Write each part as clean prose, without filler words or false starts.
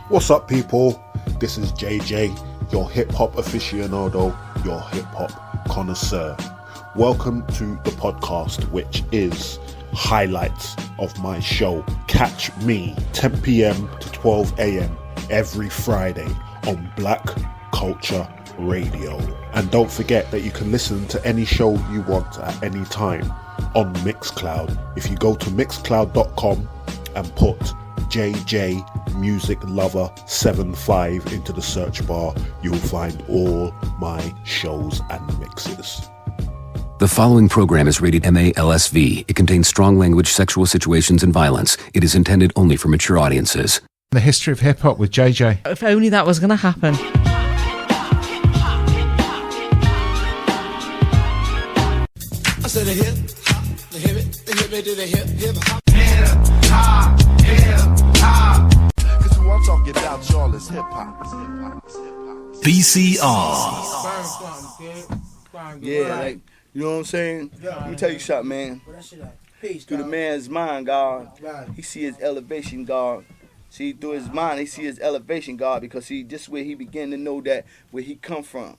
What's up, people? This is JJ, your hip-hop aficionado, your hip-hop connoisseur. Welcome to the podcast, which is highlights of my show. Catch me 10 p.m. to 12 a.m. every Friday on Black Culture Radio. And don't forget that you can listen to any show you want at any time on Mixcloud. If you go to mixcloud.com and put JJ Music Lover 75 into the search bar, you'll find all my shows and mixes. The following program is rated MALSV. It contains strong language, sexual situations, and violence. It is intended only for mature audiences. The history of hip-hop with JJ. If only that was going to happen. I said the hip hop, the hip it to the hip hop. Hip hop. Cause who I'm talking about, y'all, is hip hop. VCR. Yeah, like, you know what I'm saying? Let me tell you something, man. Through the man's mind, God, he see his elevation, God. See, through his mind, he see his elevation, God, because see, this is where he began to know that where he come from.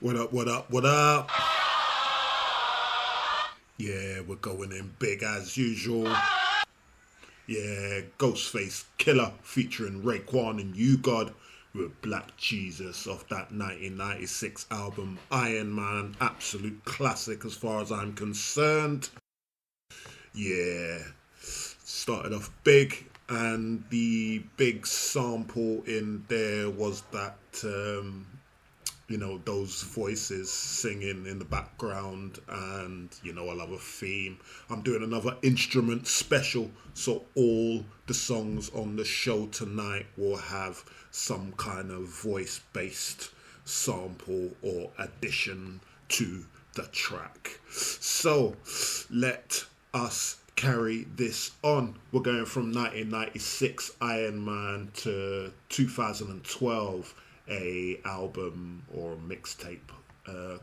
What up, what up, what up? Yeah, we're going in big as usual. Yeah, Ghostface, Killah featuring Raekwon and U-God with Black Jesus off that 1996 album Iron Man. Absolute classic as far as I'm concerned. Yeah, started off big, and the big sample in there was that you know, those voices singing in the background, and you know, I love a theme. I'm doing another instrument special, so all the songs on the show tonight will have some kind of voice-based sample or addition to the track. So let us carry this on. We're going from 1996 Iron Man to 2012 a album or a mixtape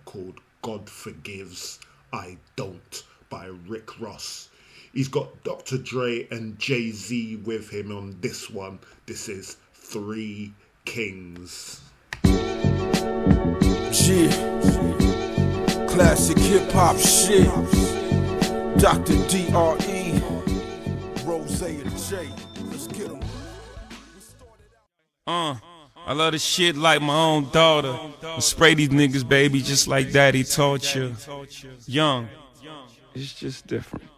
called God Forgives, I Don't by Rick Ross. He's got Dr. Dre and Jay-Z with him on this one. This is Three Kings. Yeah, classic hip-hop shit. Dr. D.R.E. Rose and J. Let's get 'em. I love this shit like my own daughter. I spray these niggas, baby, just like daddy taught you. Young. It's just different.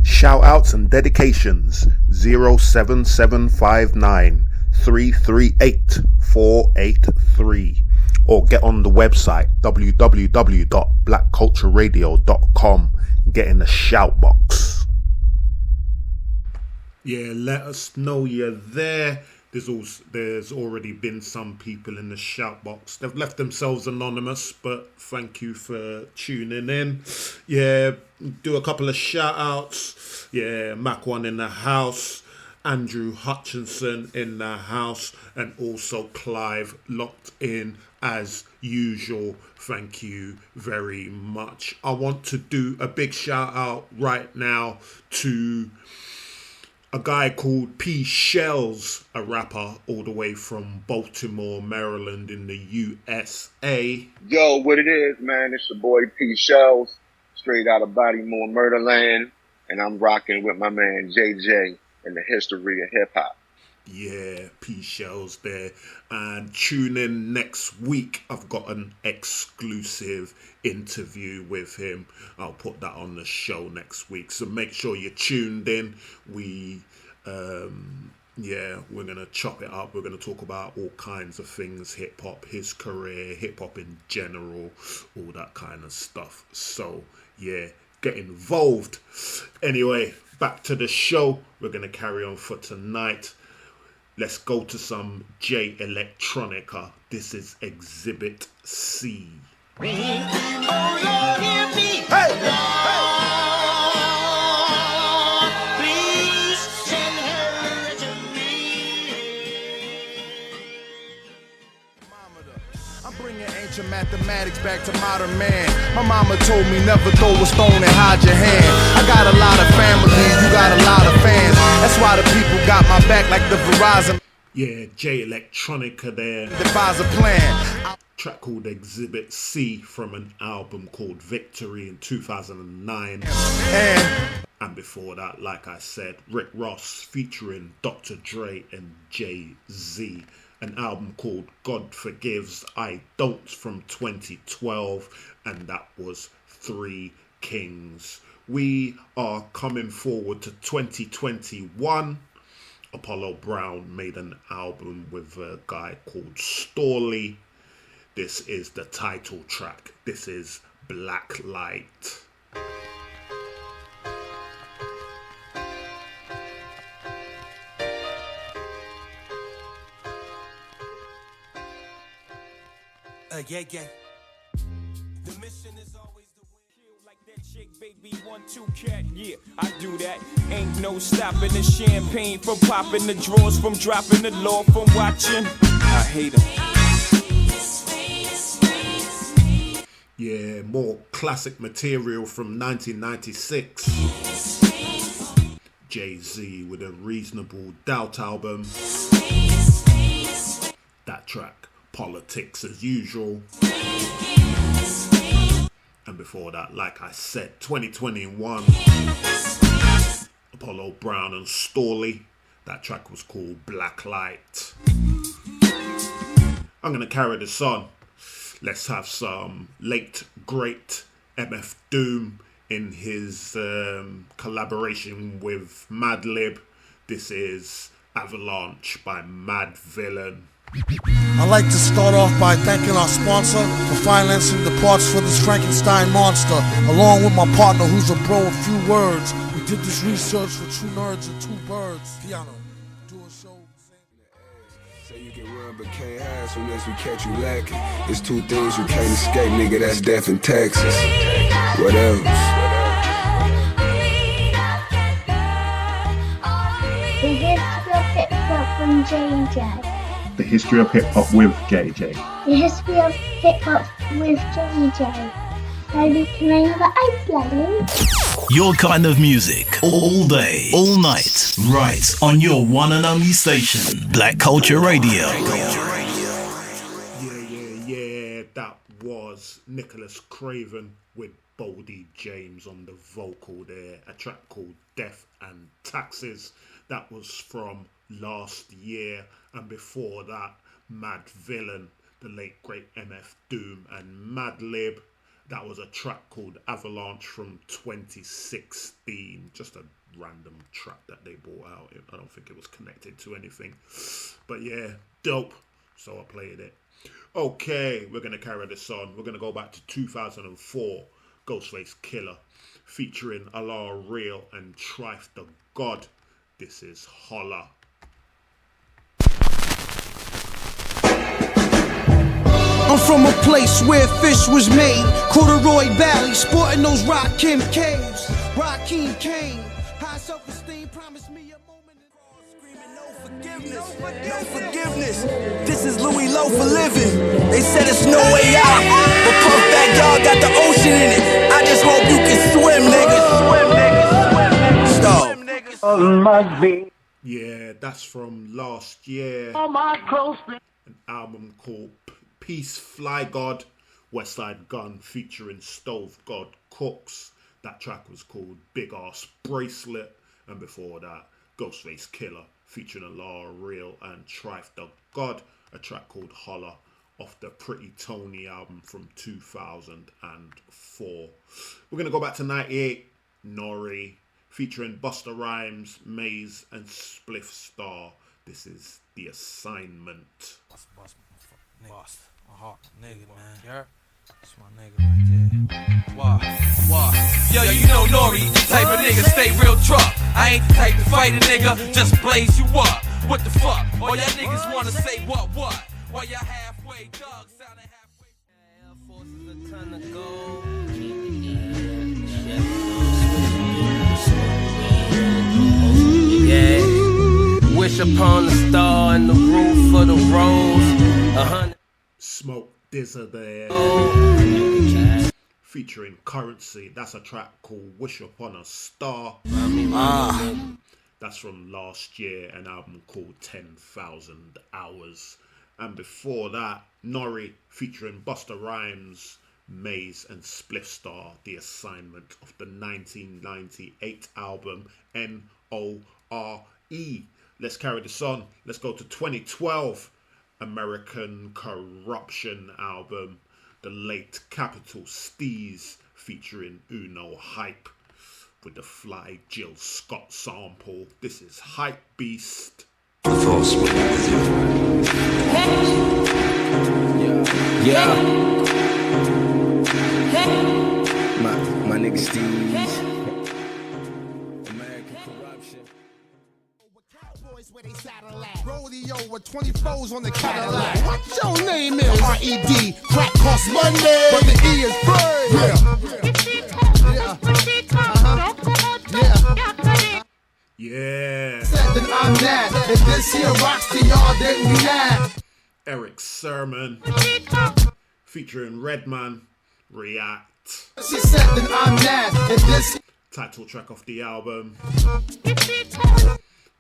Shout outs and dedications 07759 338 483, or get on the website www.blackcultureradio.com and get in the shout box. Yeah, let us know you're there. There's already been some people in the shout box. They've left themselves anonymous, but thank you for tuning in. Yeah, do a couple of shout outs. Yeah, Mac One in the house, Andrew Hutchinson in the house, and also Clive locked in as usual. Thank you very much. I want to do a big shout out right now to a guy called P. Shells, a rapper all the way from Baltimore, Maryland in the USA. Yo, what it is, man, it's your boy P. Shells, straight out of Baltimore, Murderland, and I'm rocking with my man JJ in the history of hip-hop. Yeah, P. Shells there. And tune in next week. I've got an exclusive interview with him. I'll put that on the show next week. So make sure you're tuned in. We're going to chop it up. We're going to talk about all kinds of things. Hip-hop, his career, hip-hop in general, all that kind of stuff. So, yeah, get involved. Anyway, back to the show. We're going to carry on for tonight. Let's go to some Jay Electronica. This is Exhibit C. Hey! Switch your mathematics back to modern man. My mama told me never throw a stone and hide your hand. I got a lot of family, you got a lot of fans. That's why the people got my back like the Verizon. Yeah, Jay Electronica there. Devise a plan. Track called Exhibit C from an album called Victory in 2009. And before that, like I said, Rick Ross featuring Dr. Dre and Jay-Z. An album called God Forgives, I Don't from 2012. And that was Three Kings. We are coming forward to 2021. Apollo Brown made an album with a guy called Stalley. This is the title track. This is Blacklight. Yeah. The mission is always to win. Like that chick, baby, 1-2 cat. Yeah, I do that. Ain't no stopping the champagne from popping, the drawers from dropping, the law from watching. I hate them. Yeah, more classic material from 1996. Jay-Z with a Reasonable Doubt album. That track, Politics as Usual. And before that, like I said, 2021. Apollo Brown and Stalley. That track was called Blacklight. I'm going to carry this on. Let's have some late, great MF Doom in his collaboration with Madlib. This is Avalanche by MADVILLAIN. I'd like to start off by thanking our sponsor for financing the parts for this Frankenstein monster, along with my partner who's a bro of few words. We did this research for two nerds and two birds. Piano, do a show. Say you can run but can't hide soon as we catch you lacking. It's two things you can't escape, nigga, that's death and taxes. What else? The history of hip-hop from JJ. The history of hip-hop with JJ. Maybe can I have an ice, Your kind of music, all day, all night, right on your one and only station, Black Culture Radio. Yeah, that was Nicholas Craven with Boldy James on the vocal there. A track called Death and Taxes. That was from last year. And before that, MADVILLAIN, the late great MF Doom and Madlib. That was a track called Avalanche from 2016. Just a random track that they brought out. I don't think it was connected to anything. But yeah, dope. So I played it. Okay, we're going to carry this on. We're going to go back to 2004. Ghostface Killah featuring N.O.R.E and Trife the God. This is Holla. I'm from a place where fish was made. Corduroy Valley, sporting those Rakim caves. Rakim came. High self-esteem promised me a moment. Screaming no forgiveness, no forgiveness. This is Louis Lowe for living. They said it's no way out, but Puff Backyard got the ocean in it. I just hope you can swim, niggas. Stop. Yeah, that's from last year. An album called Peace Fly God, Westside Gunn featuring Stove God Cooks. That track was called Big Ass Bracelet. And before that, Ghostface Killah featuring N.O.R.E and Trife the God. A track called Holla off the Pretty Tony album from 2004. We're going to go back to 98. N.O.R.E featuring Busta Rhymes, Maze and Spliff Star. This is The Assignment. Boss, my heart, nigga, man. Yeah, that's my nigga right there. Why? Yo, you know N.O.R.E, the type of nigga stay real drunk. I ain't the type to fight a nigga, just blaze you up. What the fuck? All y'all niggas wanna say what? While y'all halfway, dog sounding halfway. Air Force is a ton of gold. Yeah, wish upon the star and the roof for the rose. 100. Smoke Dizza there. Featuring Currency. That's a track called Wish Upon a Star. That's from last year, an album called 10,000 Hours. And before that, N.O.R.E featuring Busta Rhymes, Maze and Spliff Star, The Assignment of the 1998 album N.O.R.E. Let's carry this on. Let's go to 2012, American Corruption album, the late Capital STEEZ featuring HYPEBeast with the Fly Jill Scott sample. This is HYPEBeast. My nigga STEEZ. American Corruption. Rodeo with 24s on the Cadillac. What your name is? R.E.D. Crack costs Monday, but the E is free. Yeah. Said that I'm that. If this here rocks to y'all, then we that. Eric Sermon featuring Redman, React. She said that I'm that. If this title track of the album.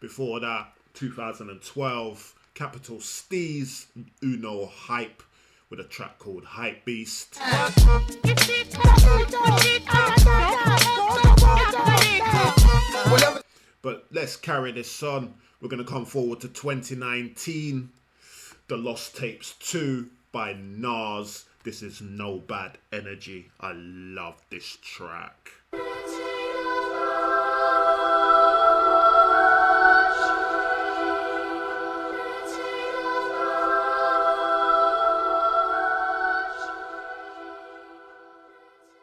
Before that, 2012, Capital STEEZ, HYPE with a track called HYPEBeast. But let's carry this on. We're going to come forward to 2019. The Lost Tapes 2 by Nas. This is No Bad Energy. I love this track.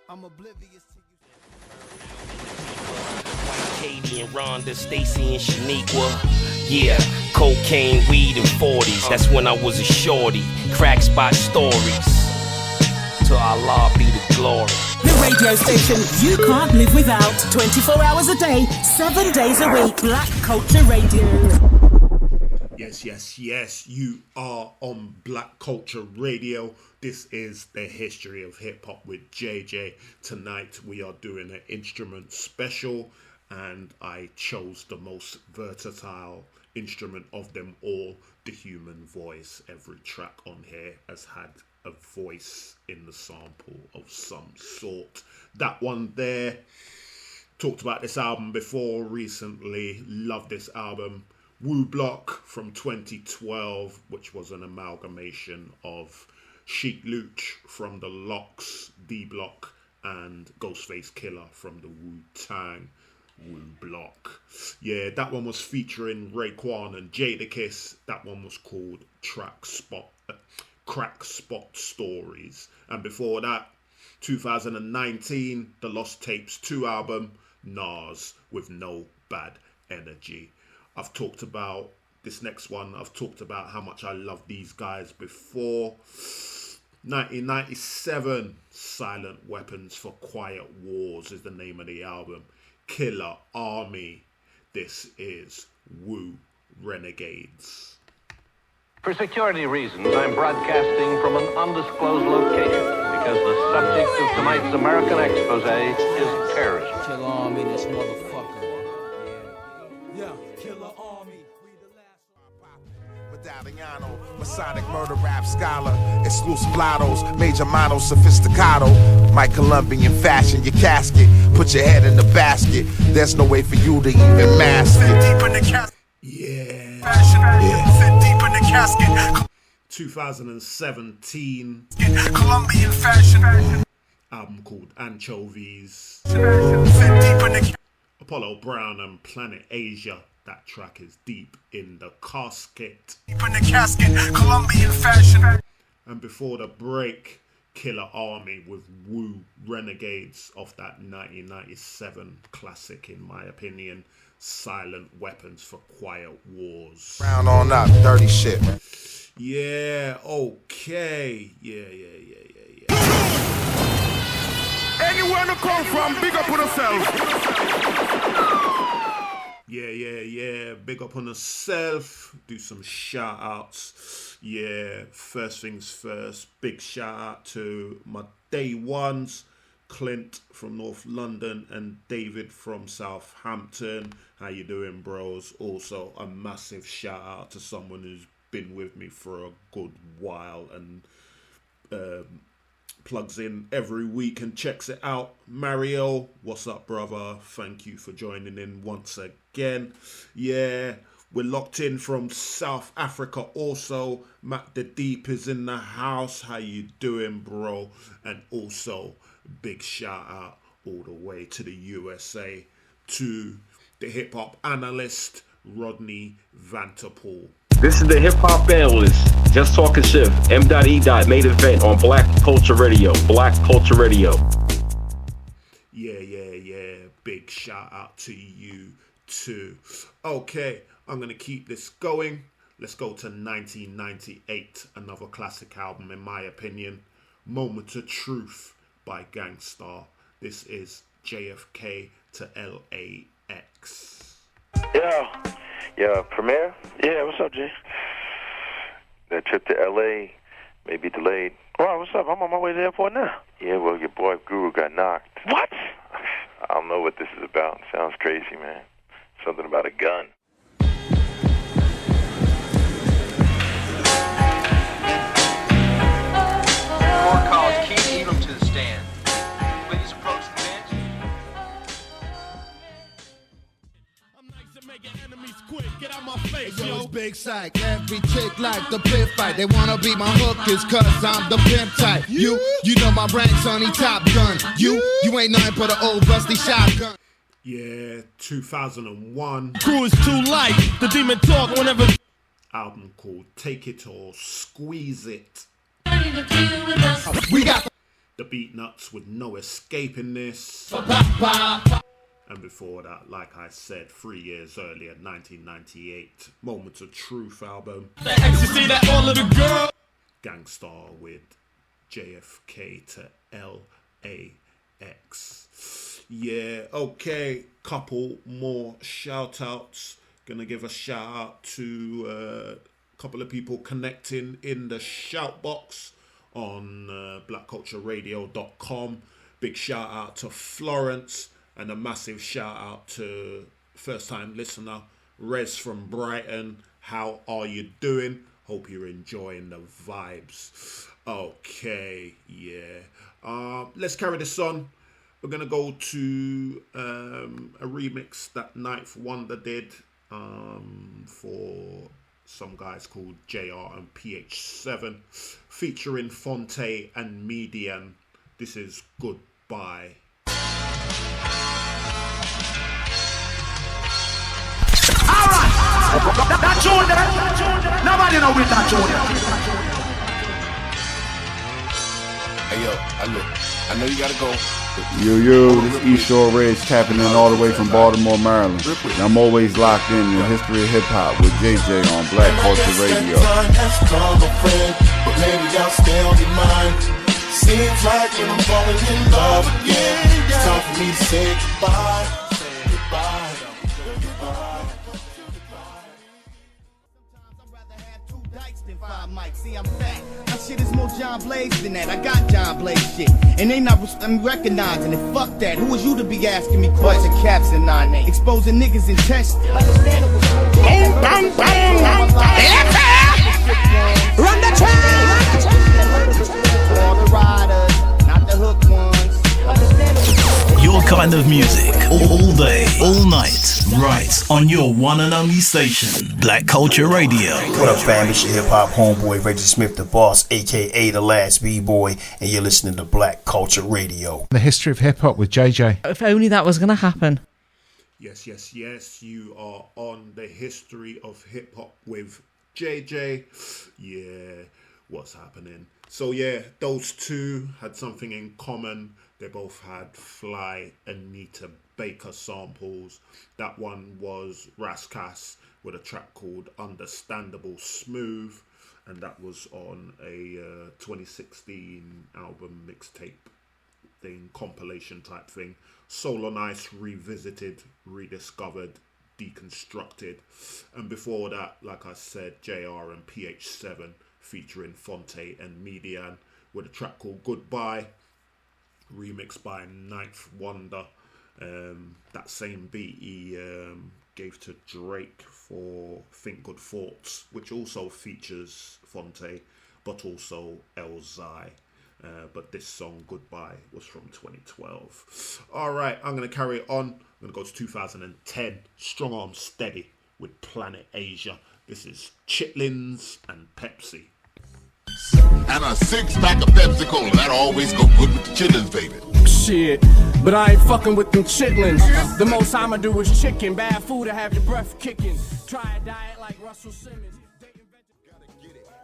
I'm oblivious to Katie and Rhonda, Stacy and Shaniqua. Yeah, cocaine, weed, and 40s. That's when I was a shorty. Crack spot stories. To Allah be the glory. The radio station you can't live without. 24 hours a day, 7 days a week. Black Culture Radio. Yes, yes, yes. You are on Black Culture Radio. This is the history of hip hop with JJ. Tonight we are doing an instrument special, and I chose the most versatile instrument of them all, the human voice. Every track on here has had a voice in the sample of some sort. That one there, talked about this album before recently, love this album. Woo Block from 2012, which was an amalgamation of Sheik Luch from the Locks, D Block, and Ghostface Killah from the Wu-Tang. Woo Block. Yeah, that one was featuring Raekwon and Jadakiss. That one was called Crack Spot Stories. And before that, 2019, the Lost Tapes 2 album, Nas with No Bad Energy. I've talked about this next one. I've talked about how much I love these guys before. 1997, Silent Weapons for Quiet Wars is the name of the album. Killah Army. This is Woo Renegades. For security reasons, I'm broadcasting from an undisclosed location because the subject of tonight's American expose is terrorism. Killah Army, this motherfucker. Yeah, Killah Army. Medalliano, Masonic murder rap scholar, exclusive lottos, major mono sophisticado, my Colombian fashion, your casket, put your head in the basket, there's no way for you to even mask it. Deep in the casket. Yeah. Fit deep in the casket. 2017. Colombian fashion. Album called Anchovies. Fit deep in the Apollo Brown and Planet Asia. That track is Deep in the Casket. Deep in the casket, Colombian fashion. And before the break, Killah Army with Woo Renegades off that 1997 classic, in my opinion, Silent Weapons for Quiet Wars. Round on up, dirty shit. Yeah, okay. Yeah. Anywhere to come from, big up on yourself. Yeah. Big up on herself. Do some shout outs. Yeah, first things first. Big shout out to my day ones. Clint from North London and David from Southampton. How you doing, bros? Also, a massive shout out to someone who's been with me for a good while and plugs in every week and checks it out. Mario, what's up, brother? Thank you for joining in once again. Yeah, we're locked in from South Africa also. Matt the Deep is in the house. How you doing, bro? And also, big shout out all the way to the USA to the hip hop analyst Rodney Vanterpool. This is the hip hop analyst, just talking shit. M.E. Made event on Black Culture Radio. Black Culture Radio. Yeah. Big shout out to you too. Okay, I'm gonna keep this going. Let's go to 1998, another classic album in my opinion. Moment of Truth by Gang Starr. This is JFK to LAX. Yeah, Premier? Yeah, what's up, Jay? That trip to L.A. may be delayed. Wow, what's up? I'm on my way to the airport now. Yeah, well, your boy Guru got knocked. What? I don't know what this is about. Sounds crazy, man. Something about a gun. More calls. Keep Elam to the stand. Please approach the bench. Get out my face, yo. It's big psych. Every chick like the pit fight. They wanna be my hookers cause I'm the pimp type. You know my rank's on the Top Gun. You ain't nothing but an old rusty shotgun. Yeah, 2001. Crew is too light. The demon talk whenever. Album called Take It or Squeeze It. We got the Beat Nuts with No Escaping This. And before that, like I said, 3 years earlier, 1998, Moment of Truth album. the ecstasy that all of the girls. Gang Starr with JFK to LAX. Yeah, okay, couple more shout outs. Gonna give a shout out to a couple of people connecting in the shout box on blackcultureradio.com. Big shout out to Florence. And a massive shout out to first time listener Rez from Brighton. How are you doing? Hope you're enjoying the vibes. Okay, yeah. Let's carry this on. We're gonna go to a remix that Ninth Wonder did for some guys called JR and PH7, featuring Fonte and Median. This is Goodbye. That Jordan, nobody know with that Jordan. Hey yo, I know you gotta go. Yo, this East Shore Ridge tapping in all the way from Baltimore, Maryland. And I'm always locked in the history of hip hop with JJ on Black Culture Radio. But maybe I'll stay on your mind. Seems like when I'm falling in love again, it's time for me to say goodbye. See, I'm fat. My shit is more John Blaze than that. I got John Blaze shit. And they not recognizing it. Fuck that. Who is you to be asking me questions? Caps and 9-8. Exposing niggas and testing. Bang, bang, bang, bang. Run the track. All the riders, not the hook ones. Your kind of music, all day, all night, right on your one and only station, Black Culture Radio. What up, fam? It's your hip-hop homeboy, Reggie Smith, the boss, a.k.a. the last B-boy, and you're listening to Black Culture Radio. The history of hip-hop with JJ. If only that was going to happen. Yes. You are on the history of hip-hop with JJ. Yeah, what's happening? So yeah, those two had something in common. They both had Fly Anita Baker samples. That one was Raskas with a track called Understandable Smooth, and that was on a 2016 album mixtape thing, compilation type thing. Soul on Ice revisited, rediscovered Deconstructed. And before that, like I said, JR and PH7 featuring Fonte and Median with a track called Goodbye, remixed by Ninth Wonder. That same beat he gave to Drake for Think Good Thoughts, which also features Fonte, but also Elzai. But this song, Goodbye, was from 2012. All right, I'm going to carry on. I'm going to go to 2010. Strong Arm Steady with Planet Asia. This is Chitlins and Pepsi. And a 6-pack of Pepsi Cola. That'll always go good with the chitlins, baby. Shit, but I ain't fucking with them chitlins. The most I'ma do is chicken. Bad food to have your breath kicking. Try a diet like Russell Simmons.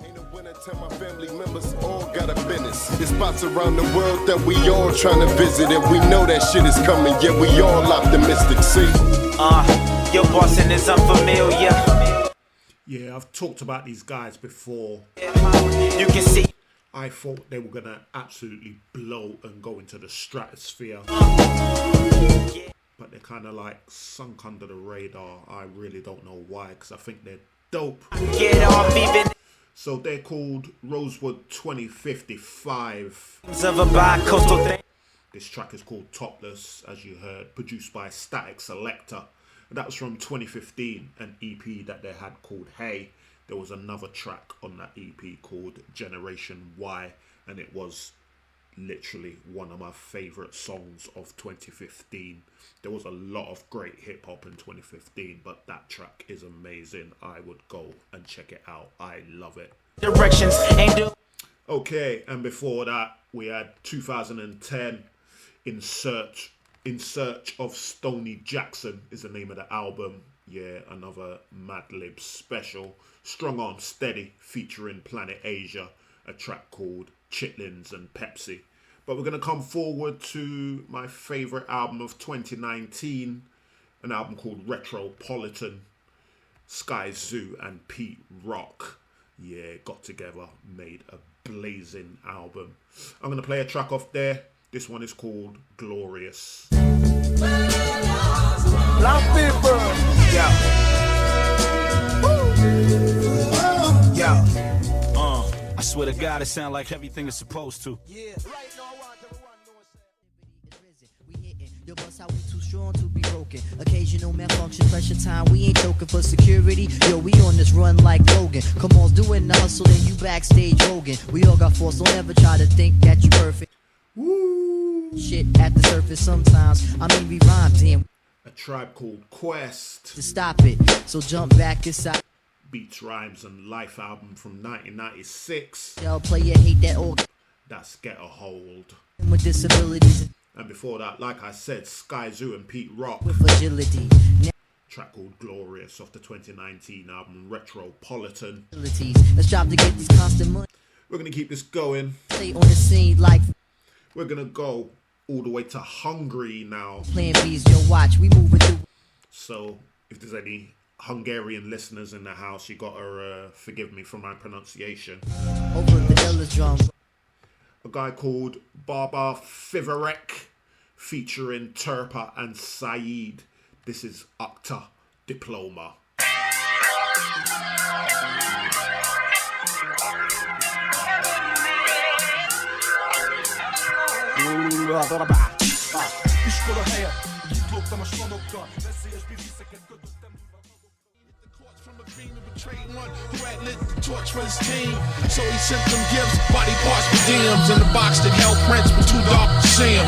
Ain't no winner till my family members all got a business. There's spots around the world that we all trying to visit, and we know that shit is coming, yet we all optimistic, see? Your bossing is unfamiliar. Yeah, I've talked about these guys before. You can see. I thought they were going to absolutely blow and go into the stratosphere. But they're kind of like sunk under the radar. I really don't know why, because I think they're dope. Get off even. So they're called Rosewood 2055. This track is called Topless, as you heard, produced by Static Selector. That was from 2015, an EP that they had called Hey. There was another track on that EP called Generation Y, and it was literally one of my favourite songs of 2015. There was a lot of great hip-hop in 2015, but that track is amazing. I would go and check it out. I love it. Directions ain't do. Okay, and before that, we had 2010, In Search of Stoney Jackson is the name of the album. Yeah, another Madlib special. Strong Arm Steady featuring Planet Asia, a track called Chitlins and Pepsi. But we're going to come forward to my favourite album of 2019, an album called Retropolitan. Sky Zoo and Pete Rock, yeah, got together, made a blazing album. I'm going to play a track off there. This one is called Glorious. Black people, yo. I swear to God, it sound like everything is supposed to. Yeah. Yo, bust how we too strong to be broken. Occasional malfunction, pressure time. We ain't choking for security. Yo, we on this run like Logan. Come on, doing the hustle, then you backstage Hogan. We all got force. Don't ever try to think that you perfect. Woo. Shit at the surface sometimes. I mean, we rhyme, damn. A Tribe Called Quest. To stop it, so jump back inside. Beats, Rhymes and Life album from 1996. Y'all player hate that old. That's Get a Hold. With disabilities. And before that, like I said, Sky Zoo and Pete Rock. With agility. Track called Glorious off the 2019 album Retropolitan. Let's drop to get these constant money. We're going to keep this going. Stay on the scene like. We're going to go all the way to Hungary now. Plan B's your watch. We moving through. So if there's any Hungarian listeners in the house, you got to forgive me for my pronunciation. Over the Ellis drum. A guy called Baba Fiverek featuring Turpa and Saeed. This is Octa Diploma. Who had lit the torch for his team, so he sent them gifts, body parts for DMs in the box that held prints, but too dark to see him.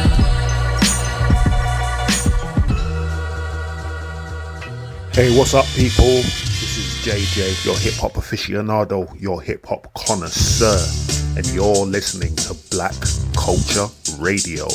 Hey, what's up, people? This is JJ, your hip hop aficionado, your hip hop connoisseur, and you're listening to Black Culture Radio.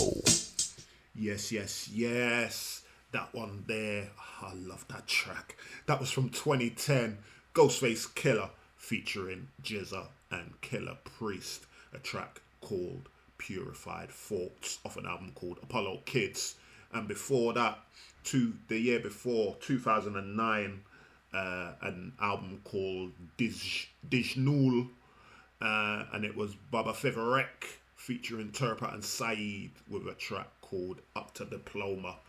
Yes, yes, yes. That one there. I love that track. That was from 2010. Ghostface Killah featuring Jizza and Killer Priest. A track called Purified Thoughts off an album called Apollo Kids. And before that, the year before, 2009, an album called Dijnul. And it was Baba Fiverek featuring Turpa and Saeed with a track called Up to Diploma.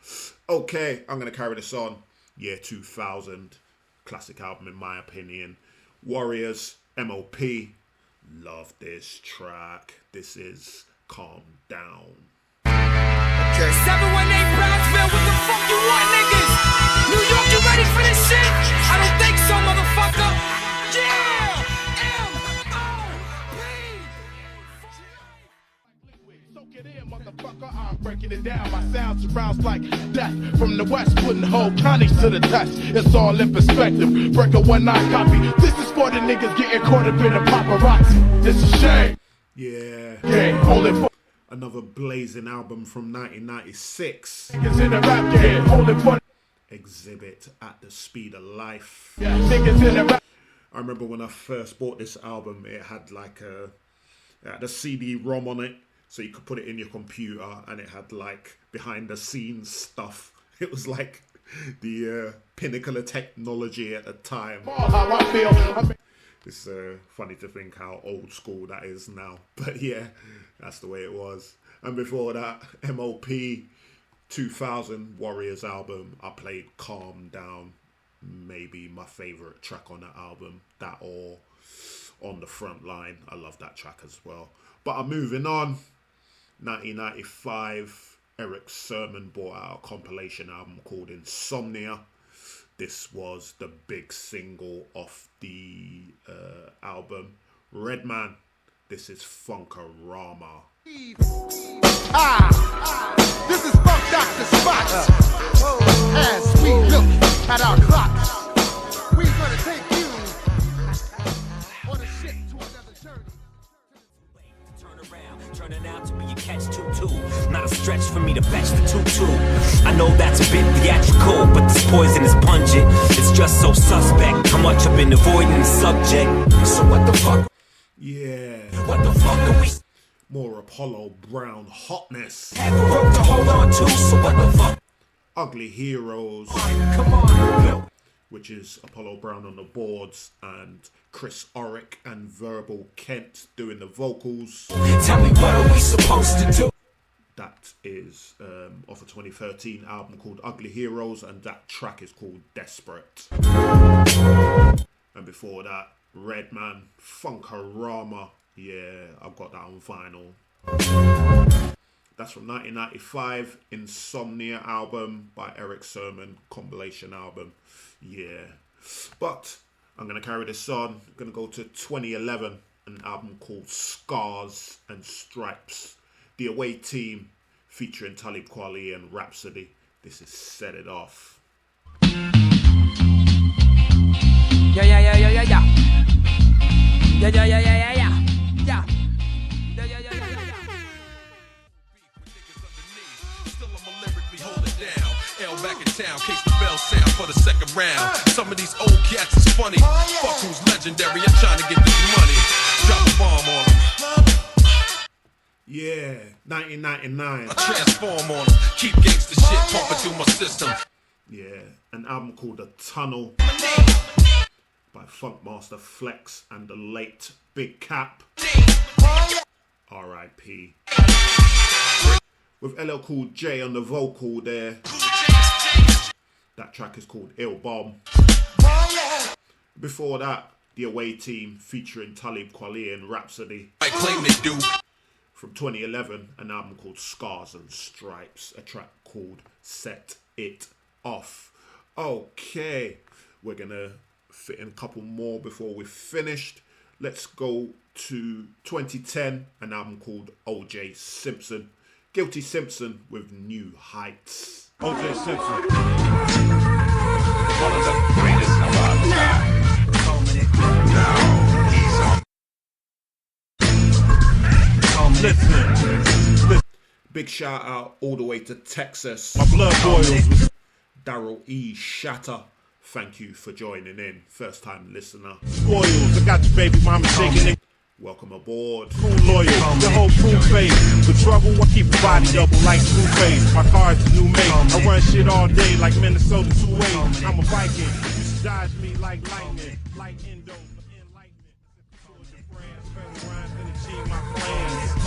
Okay, I'm going to carry this on. year 2000. Classic album in my opinion. Warriors, M.O.P. Love this track. This is Calm Down. Okay. 718 Brownsville, what the fuck you want, niggas? New York, you ready for this shit? I don't think so, motherfucker. Yeah! Motherfucker, I'm breaking it down. My sound surrounds like death from the west, putting whole counties to the test. It's all in perspective. Break a 1-9 copy. This is for the niggas getting caught up in the paparazzi. It's a shame. Yeah. Yeah, only for another blazing album from 1996. niggas in the rap game. Only for Exhibit at the Speed of Life. yeah, niggas in the rap. I remember when I first bought this album, it had like it had a CD-ROM on it. So you could put it in your computer, and it had like behind the scenes stuff. It was like the pinnacle of technology at the time. How I feel. It's funny to think how old school that is now. But yeah, that's the way it was. And before that, M.O.P. 2000 Warriors album, I played Calm Down. Maybe my favourite track on that album. That or On the Front Line. I love that track as well. But I'm moving on. 1995, Eric Sermon brought out a compilation album called Insomnia. This was the big single off the album. Redman, this is Funkarama. This is Funk Dr. Spots. As we look at our clocks, we're gonna take you on a ship to another journey. Turning out to be a catch-22. Not a stretch for me to fetch the tutu. I know that's a bit theatrical, but this poison is pungent. It's just so suspect how much I've been avoiding the subject. So what the fuck? Yeah. What the fuck are we? More Apollo Brown hotness. Have a rope to hold on to, so what the fuck? Ugly Heroes. Come on. Which is Apollo Brown on the boards and Chris Orick and Verbal Kent doing the vocals. Tell me what are we supposed to do? That is off a 2013 album called Ugly Heroes, and that track is called Desperate. And before that, Redman, Funkarama. Yeah, I've got that on vinyl. That's from 1995, Insomnia album by Eric Sermon, compilation album. Yeah. But I'm going to carry this on. I'm going to go to 2011, an album called Scars and Stripes. The Away Team featuring Talib Kweli and Rhapsody. This is Set It Off. Yeah, yeah, yeah, yeah, yeah, yeah. Yeah, yeah, yeah, yeah, yeah, yeah. Yeah. Yeah, yeah, yeah, yeah, yeah. Still I'ma lyrically hold it down. L back in town, case the bell sound for the second round. Some of these old cats is funny. Fuck who's legendary, I'm trying to get this money. Drop a bomb on them. Yeah, 1999. I transform on them. Keep gangsta shit pumping through my system. Yeah, an album called The Tunnel by Funkmaster Flex and the late Big Cap. R.I.P. With LL Cool J on the vocal there. That track is called Ill Bomb. Before that, The Away Team featuring Talib Kweli and Rhapsody. I claim they do. From 2011, an album called Scars and Stripes. A track called Set It Off. Okay, we're gonna fit in a couple more before we're finished. Let's go to 2010, an album called O.J. Simpson. Guilty Simpson with New Heights. O.J. Simpson. One of the greatest of our time. Now he's on. Listen. Big shout out all the way to Texas. My blood boils. Daryl E. Shatter. Thank you for joining in. First time listener. Spoils. I got your baby mama shaking it. Welcome aboard. Cool lawyer, the whole crew face. The trouble, I keep a body double like Blueface. My car's a new mate. I run shit all day like Minnesota 2-8. I'm a Viking. You should dodge me like lightning. Like Endo, enlightenment. Towards your friends, spend rhymes and achieve my plans.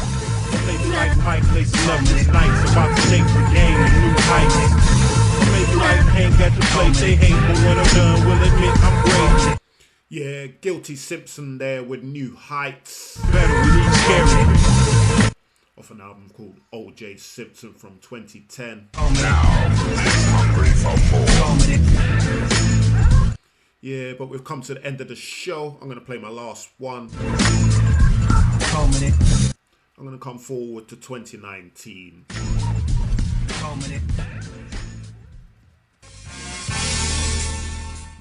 Places like Mike, lacing up this night. About to take the game to new heights. I make life hang at the plate. They hate, but when I'm done, will admit I'm great. Yeah, Guilty Simpson there with New Heights. Better release scary. Off an album called O.J. Simpson from 2010. Yeah, but we've come to the end of the show. I'm going to play my last one. I'm going to come forward to 2019.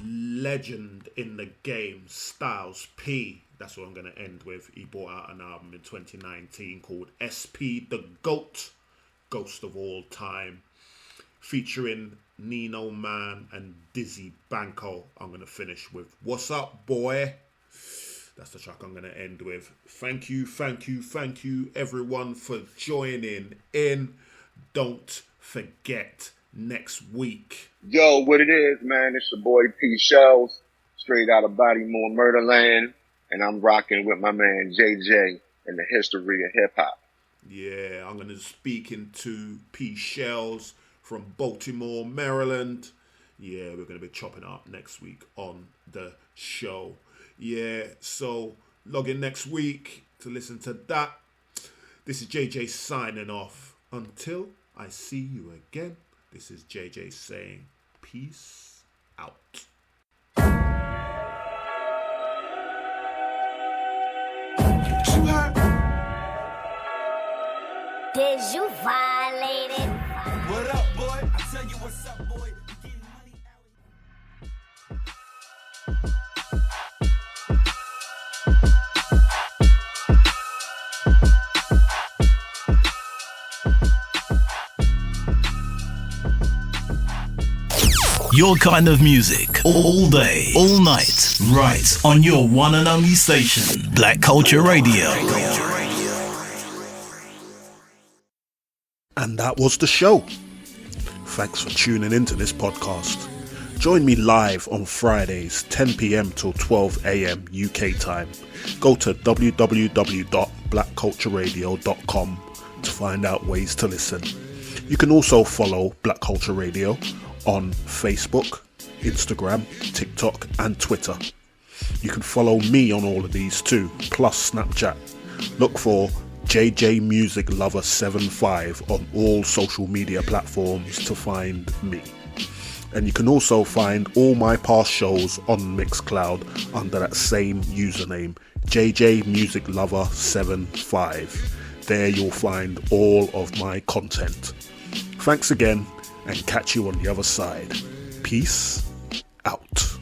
Legend in the game, Styles P. That's what I'm going to end with. He brought out an album in 2019 called SP The GOAT, Ghost of All Time, featuring Nino Man and Dizzy Banco. I'm going to finish with What's Up Boy. That's the track I'm going to end with. Thank you everyone for joining in. Don't forget, next week. Yo, what it is, man, it's your boy P. Shells, straight out of Bodymore Murderland, and I'm rocking with my man JJ in the history of hip-hop. Yeah, I'm going to be speaking to P. Shells from Baltimore, Maryland. Yeah, we're going to be chopping up next week on the show. Yeah, so log in next week to listen to that. This is JJ signing off. Until I see you again, this is JJ saying peace out. Did you violate it? What up, boy? I tell you what's up, boy. Your kind of music, all day, all night, right on your one and only station, Black Culture Radio. And that was the show. Thanks for tuning into this podcast. Join me live on Fridays, 10 p.m. till 12 a.m. UK time. Go to www.blackcultureradio.com to find out ways to listen. You can also follow Black Culture Radio on Facebook, Instagram, TikTok and Twitter. You can follow me on all of these too, plus Snapchat. Look for JJ Music Lover 75 on all social media platforms to find me. And you can also find all my past shows on Mixcloud under that same username, JJ Music Lover 75. There you'll find all of my content. Thanks again, and catch you on the other side. Peace out.